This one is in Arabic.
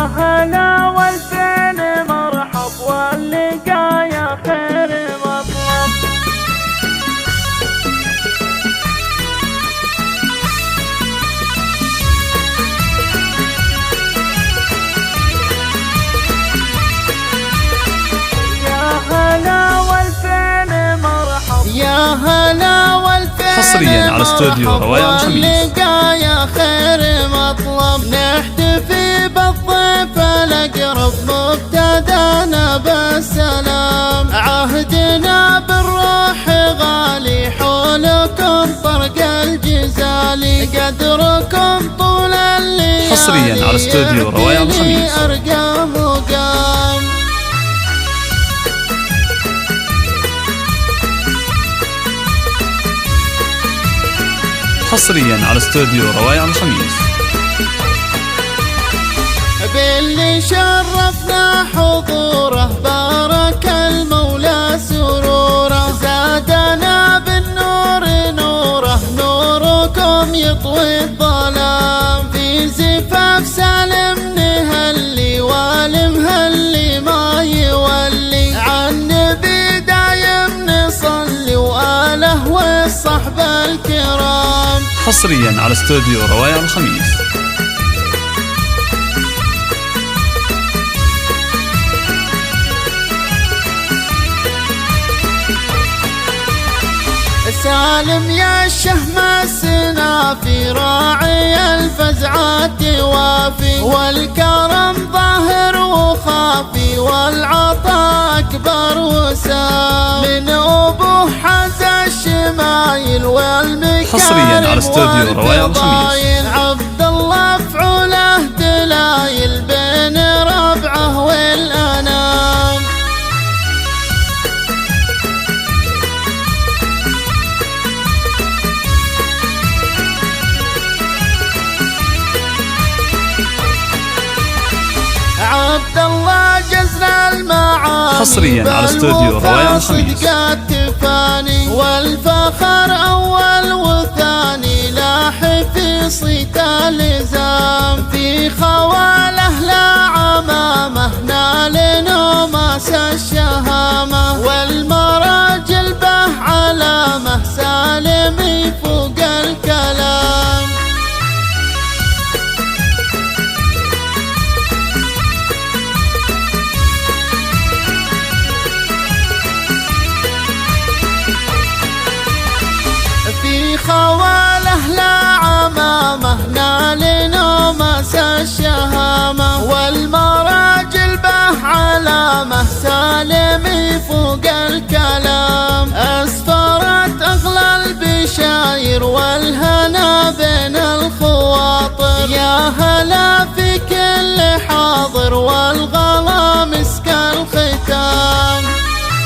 هلا والفين مرحب واللقا يا خير مطلب. يا هلا والفين مرحب يا هلا والفين حصريا على استوديو روايع الخميس. يا خير مطلب نحتفي بالضيف الأقرب مبتدانا بالسلام. عهدنا بالروح غالي حولكم طرق الجزالي قدركم طول الليالي. حصريا على استوديو روايع الخميس. أرقام وقام. حصريا على استوديو روايع الخميس. باللي شرفنا حضوره بارك المولى سروره. زادنا بالنور نوره نوركم يطوي الظلام. في زفاف سالم نهلي والمهلي ما يولي. عن نبي دايم نصلي وآله والصحب الكرام. حصريا على استوديو روايع الخميس. سالم يا الشهم السنافي راعي الفزعات وافي. والكرم ظاهر وخافي والعطاء أكبر وسام. من أبوه حز الشمايل والمكارم. حصريا على استوديو روايع الخميس. عبد الله فعوله دلايل بين ربعه والأنام. عبد الله جزر المعاني. حصريا على استوديو روايع الخميس. التفاني والفخر أول وثاني لاح في صيت الإزام. في خواله لا عمامه نال نوماس الشهامة. والمراجل به علامة سالم فوق الكلام. في خواله لا عمامه نال نوماس الشهامة. والمراجل به علامة سالم فوق الكلام. أسفرت أغلى البشاير